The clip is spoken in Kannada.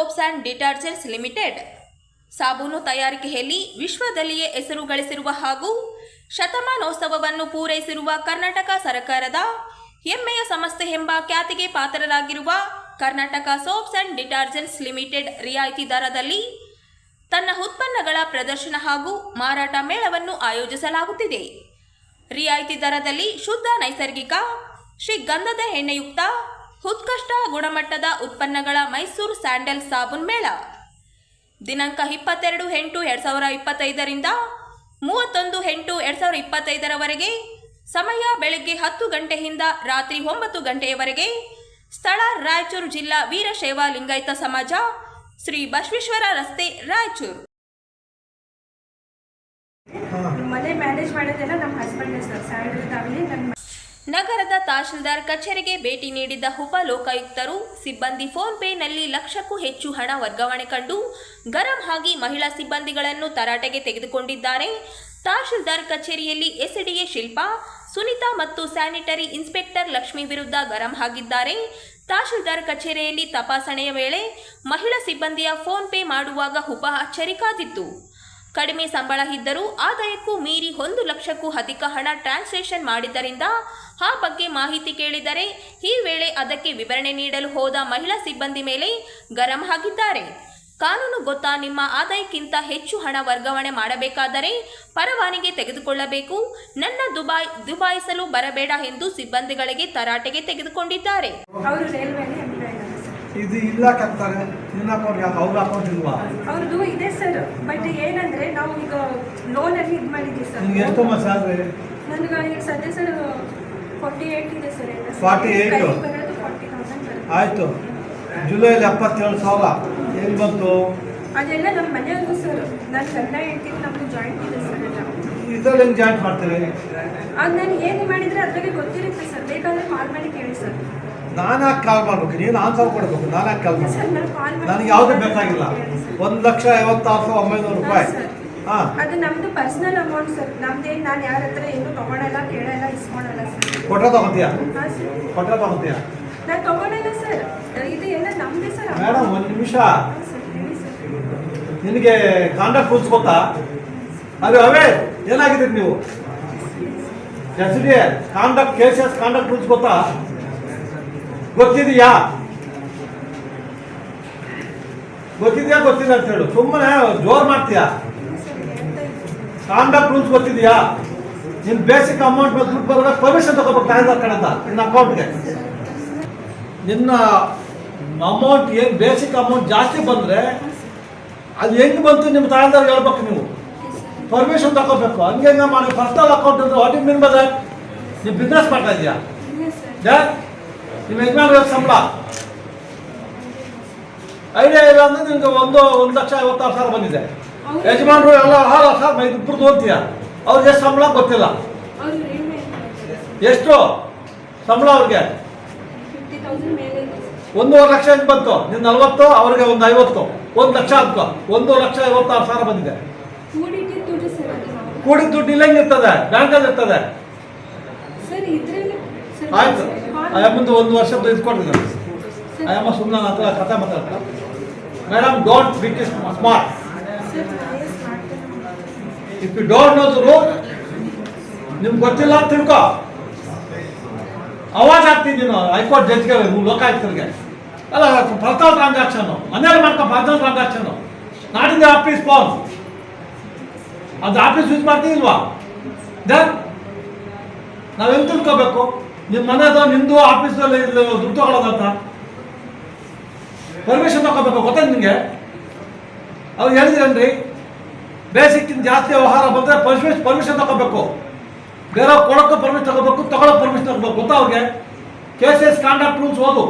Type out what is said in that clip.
ಸೋಪ್ಸ್ ಆ್ಯಂಡ್ ಡಿಟರ್ಜೆಂಟ್ಸ್ ಲಿಮಿಟೆಡ್ ಸಾಬೂನು ತಯಾರಿಕೆಯಲ್ಲಿ ವಿಶ್ವದಲ್ಲಿಯೇ ಹೆಸರು ಗಳಿಸಿರುವ ಹಾಗೂ ಶತಮಾನೋತ್ಸವವನ್ನು ಪೂರೈಸಿರುವ ಕರ್ನಾಟಕ ಸರ್ಕಾರದ ಹೆಮ್ಮೆಯ ಸಂಸ್ಥೆ ಎಂಬ ಖ್ಯಾತಿಗೆ ಪಾತ್ರರಾಗಿರುವ Karnataka soaps and detergents limited ರಿಯಾಯಿತಿ ದರದಲ್ಲಿ ತನ್ನ ಉತ್ಪನ್ನಗಳ ಪ್ರದರ್ಶನ ಹಾಗೂ ಮಾರಾಟ ಮೇಳವನ್ನು ಆಯೋಜಿಸಲಾಗುತ್ತಿದೆ. ರಿಯಾಯಿತಿ ದರದಲ್ಲಿ ಶುದ್ಧ ನೈಸರ್ಗಿಕ ಶ್ರೀಗಂಧದ ಎಣ್ಣೆಯುಕ್ತ ಉತ್ಕೃಷ್ಟ ಗುಣಮಟ್ಟದ ಉತ್ಪನ್ನಗಳ ಮೈಸೂರು ಸ್ಯಾಂಡಲ್ ಸಾಬೂನ್ ಮೇಳ ದಿನಾಂಕ 22/8/2025 ರಿಂದ 31/8/2025 ಸಮಯ ಬೆಳಗ್ಗೆ 10 ಗಂಟೆಯಿಂದ ರಾತ್ರಿ 9 ಗಂಟೆಯವರೆಗೆ. ಸ್ಥಳ ರಾಯಚೂರು ಜಿಲ್ಲಾ ವೀರಶೈವ ಲಿಂಗಾಯತ ಸಮಾಜ, ಶ್ರೀ ಬಸವೇಶ್ವರ ರಸ್ತೆ, ರಾಯಚೂರು. ಮನೆ ಮ್ಯಾನೇಜ್ ಮಾಡೋದೆಲ್ಲ ನಮ್ಮ ಹಸ್ಬೆಂಡ್ ಸರ್. ಸ್ಯಾಲರಿ ಆಗಲಿ ನಗರದ ತಹಶೀಲ್ದಾರ್ ಕಚೇರಿಗೆ ಭೇಟಿ ನೀಡಿದ್ದ ಉಪ ಲೋಕಾಯುಕ್ತರು ಸಿಬ್ಬಂದಿ ಫೋನ್ ಪೇನಲ್ಲಿ ಲಕ್ಷಕ್ಕೂ ಹೆಚ್ಚು ಹಣ ವರ್ಗಾವಣೆ ಕಂಡು ಗರಂ ಆಗಿ ಮಹಿಳಾ ಸಿಬ್ಬಂದಿಗಳನ್ನು ತರಾಟೆಗೆ ತೆಗೆದುಕೊಂಡಿದ್ದಾರೆ. ತಹಶೀಲ್ದಾರ್ ಕಚೇರಿಯಲ್ಲಿ ಎಸ್ಡಿಎ ಶಿಲ್ಪಾ, ಸುನೀತಾ ಮತ್ತು ಸ್ಯಾನಿಟರಿ ಇನ್ಸ್ಪೆಕ್ಟರ್ ಲಕ್ಷ್ಮಿ ವಿರುದ್ಧ ಗರಂ ಆಗಿದ್ದಾರೆ. ತಹಶೀಲ್ದಾರ್ ಕಚೇರಿಯಲ್ಲಿ ತಪಾಸಣೆಯ ವೇಳೆ ಮಹಿಳಾ ಸಿಬ್ಬಂದಿಯ ಫೋನ್ ಪೇ ಮಾಡುವಾಗ ಉಪ ಅಚ್ಚರಿ ಕಾದಿತ್ತು. ಕಡಿಮೆ ಸಂಬಳ ಇದ್ದರೂ ಆದಾಯಕ್ಕೂ ಮೀರಿ 1 ಲಕ್ಷಕ್ಕೂ ಅಧಿಕ ಹಣ ಟ್ರಾನ್ಸಾಕ್ಷನ್ ಮಾಡಿದ್ದರಿಂದ ಆ ಬಗ್ಗೆ ಮಾಹಿತಿ ಕೇಳಿದರೆ ಈ ವೇಳೆ ಅದಕ್ಕೆ ವಿವರಣೆ ನೀಡಲು ಹೋದ ಮಹಿಳಾ ಸಿಬ್ಬಂದಿ ಮೇಲೆ ಗರಂ ಆಗಿದ್ದಾರೆ. ಕಾನೂನು ಗೊತ್ತಾ? ನಿಮ್ಮ ಆದಾಯಕ್ಕಿಂತ ಹೆಚ್ಚು ಹಣ ವರ್ಗಾವಣೆ ಮಾಡಬೇಕಾದರೆ ಪರವಾನಗಿ ತೆಗೆದುಕೊಳ್ಳಬೇಕು. ನನ್ನ ದುಬಾಯಿಸಲು ಬರಬೇಡ ಎಂದು ಸಿಬ್ಬಂದಿಗಳಿಗೆ ತರಾಟೆಗೆ ತೆಗೆದುಕೊಂಡಿದ್ದಾರೆ. ಅವರು ರೈಲ್ವೆಯಲ್ಲಿ ಇದು ಇಲ್ಲ ಕತ್ತಾರೆ. ನಿನ್ನ ಅಕೌಂಟ್ ಯಾಕೆ ಅವ್ರ ಅಕೌಂಟ್ ಇಲ್ವಾ? ಅವ್ರದ್ದು ಇದೆ ಸರ್. ಬಟ್ ಏನಂದ್ರೆ ನಾವು ಈಗ ಲೋನ್ ಅಲ್ಲಿ ಇದು ಮಾಡಿದ್ವಿ ಸರ್. ನಿಮ್ಗೆ ಎಷ್ಟು ಸ್ಯಾಲರಿ? ನನಗೆ ಈಗ ಸದ್ಯ ಸರ್ 48 ಇದೆ ಸರ್. 48 ಬರೋದು 40,000 ಆಯ್ತು. ಜುಲೈಲಿ 77,000 ಏನು ಬಂತು? ಅದೆಲ್ಲ ನಮ್ಮ ಮನೆಯವ್ರಿಗೂ ಸರ್. ನನ್ನ ಗಂಡ ಹೆಂಡತಿಗೆ ನಮ್ದು ಜಾಯಿಂಟ್ ಇದೆ ಸರ್. ಎಲ್ಲ ಇದ್ರಲ್ಲಿ ಹೆಂಗೆ ಜಾಯಿಂಟ್ ಮಾಡ್ತೀವಿ? ಅದು ನಾನು ಏನು ಮಾಡಿದ್ರೆ ಅದ್ರಾಗೆ ಗೊತ್ತಿರುತ್ತೆ ಸರ್. ಬೇಕಾದ್ರೆ ಕಾಲ್ ಮಾಡಿ ಕೇಳಿ ಸರ್. ನಾನು ಯಾಕೆ ಕಾಲ್ ಮಾಡ್ಬೇಕು? ನೀನು ಆನ್ಸರ್ ಕೊಡಬೇಕು. ನಾನು ಯಾಕೆ ಕಾಲ್ ಸರ್ ಮಾಡ್ಬೇಕು? ನಾನು ಕಾಲ್ ಮಾಡಿ ನನಗೆ ಯಾವುದೂ ಬೇಕಾಗಿಲ್ಲ. 1,56,900 ರೂಪಾಯಿ. ಹಾಂ, ಅದು ನಮ್ದು ಪರ್ಸನಲ್ ಅಮೌಂಟ್ ಸರ್. ನಮ್ದೇನು ನಾನು ಯಾರ ಹತ್ರ ಏನು ತೊಗೊಳಲ್ಲ, ಕೇಳಲ್ಲ, ಇಸ್ಕೊಳಲ್ಲ ಸರ್. ಕೊಟ್ಟ ತಗೋತೀಯಾ? ಹಾಂ ಸರ್. ಕೊಟ್ಟ ತಗೋತೀಯಾ? ನಾನು ತೊಗೊಳಲ್ಲ ಸರ್. ಇದು ಎಲ್ಲ ನಮ್ಮದೇ ಸರ್. ಮೇಡಮ್, ಒಂದು ನಿಮಿಷ. ಸರ್ ಹೇಳಿ ಸರ್. ನಿನಗೆ ಕಾಂಟ್ರಾಕ್ಟ್ ರೂಲ್ಸ್ ಗೊತ್ತಾ? ಅವೇ ಏನಾಗಿದ್ದೀರಿ ನೀವು? SDA contract cases contract rules ಗೊತ್ತಾ? ಗೊತ್ತಿದೆಯಾ ಗೊತ್ತಿದೆ ಅಂತ ಹೇಳು. ಸುಮ್ಮನೆ ಜೋರ್ ಮಾಡ್ತೀಯಾ? ಕಾಂಟ್ರಾಕ್ಟ್ ರೂಲ್ಸ್ ಗೊತ್ತಿದೆಯಾ? ನಿನ್ ಬೇಸಿಕ್ ಅಮೌಂಟ್ ದುಡ್ಡು ಬರೋದಾಗ ಪರ್ಮಿಷನ್ ತಗೋಬೇಕು ತಹಸೀಲ್ದಾರ್ ಕಡೆಯಿಂದ ನಿನ್ನ ಅಕೌಂಟ್ಗೆ. ನಿನ್ನ ಅಮೌಂಟ್ ಏನು ಬೇಸಿಕ್ ಅಮೌಂಟ್ ಜಾಸ್ತಿ ಬಂದರೆ ಅದು ಹೆಂಗೆ ಬಂತು ನಿಮ್ಮ ತಹಸೀಲ್ದಾರ್ ಹೇಳ್ಬೇಕು. ನೀವು ಪರ್ಮಿಷನ್ ತಗೋಬೇಕು. ಹಂಗೆ ಮಾಡಿ ಪರ್ಸನಲ್ ಅಕೌಂಟ್ ಅಂದ್ರೆ what you mean by that? ನೀವು ಬಿಸ್ನೆಸ್ ಮಾಡ್ತಾ ಇದೀಯಾ? ನಿಮ್ಮ ಯಜಮಾನ ಸಂಬಳ ಐಡಿಯಾ ಇಲ್ಲ ಅಂದ್ರೆ ನಿಮ್ಗೆ 1,56,000 ಬಂದಿದೆ. ಯಜಮಾನರು ಎಲ್ಲ 6,000 ಇಬ್ಬರು ಓದ್ತೀಯ. ಅವ್ರಿಗೆ ಎಷ್ಟು ಸಂಬಳ ಗೊತ್ತಿಲ್ಲ. ಎಷ್ಟು ಸಂಬಳ ಅವ್ರಿಗೆ? 1,50,000 ಲಕ್ಷ ಹೆಂಗೆ ಬಂತು? ನೀನು 40, ಅವ್ರಿಗೆ ಒಂದು 50, 1 ಲಕ್ಷ ಅನ್ಕೋ. 1,56,000 ಬಂದಿದೆ. ಕೂಡಿ ದುಡ್ಡು ಇಲ್ಲ ಹೆಂಗಿರ್ತದೆ? ಬ್ಯಾಂಕಲ್ಲಿ ಇರ್ತದೆ. ಆಯ್ತು, ಮುಂದೆ 1 ವರ್ಷ ಇದ್ಕೊಂಡಿದ್ದಾರೆ. ಅಯ್ಯಮ್ಮ ಸುಮ್ಮನೆ ನನ್ನ ಹತ್ರ ಕಥೆ ಮಾತಾಡ್ತಾ. Madam, don't be this smart. If you don't know the rule, ನಿಮ್ಗೆ ಗೊತ್ತಿಲ್ಲ ಅಂತ ತಿಳ್ಕೊ. ಅವಾಜ್ ಆಗ್ತೀನಿ ನೀನು ಹೈಕೋರ್ಟ್ ಜಡ್ಜ್ಗೆ, ಲೋಕಾಯುಕ್ತರಿಗೆ. ಅಲ್ಲ, ಪರ್ಸನಲ್ ಟ್ರಾನ್ಸಾಕ್ಷನ್ ಮನೇಲಿ ಮಾಡ್ಕೊ. ಪರ್ಸನಲ್ ಟ್ರಾನ್ಸಾಕ್ಷನ್ ನಾಡಿಂದ ಆಫೀಸ್ ಫೋನ್, ಅದು ಆಫೀಸ್ ಯೂಸ್ ಮಾಡ್ತೀನಿ ಇಲ್ವಾ? ದೆನ್ ನಾವು ಹೆಂಗೆ ತಿಳ್ಕೋಬೇಕು? ನಿಮ್ಮ ಮನೆದು ನಿಂದು ಆಫೀಸಲ್ಲಿ ದುಡ್ಡು ತಗೊಳ್ಳೋದಂತ ಪರ್ಮಿಷನ್ ತಗೋಬೇಕು. ಗೊತ್ತಾ ನಿಮಗೆ? ಅವ್ರು ಹೇಳಿದ್ರೇನ್ರಿ, ಬೇಸಿಕ್ಕಿಂತ ಜಾಸ್ತಿ ವ್ಯವಹಾರ ಬಂದರೆ ಪರ್ಮಿಷನ್ ತಗೋಬೇಕು. ಬೇರೆ ಕೊಡೋಕ್ಕೂ ಪರ್ಮಿಷನ್ ತಗೋಬೇಕು, ತಗೊಳ್ಳೋಕೆ ಪರ್ಮಿಷನ್ ತಗೋಬೇಕು. ಗೊತ್ತಾ ಅವ್ರಿಗೆ? ಕೇಸಸ್ ಕಾಂಟ್ರಾಕ್ಟ್ ರೂಲ್ಸ್ ಓದು.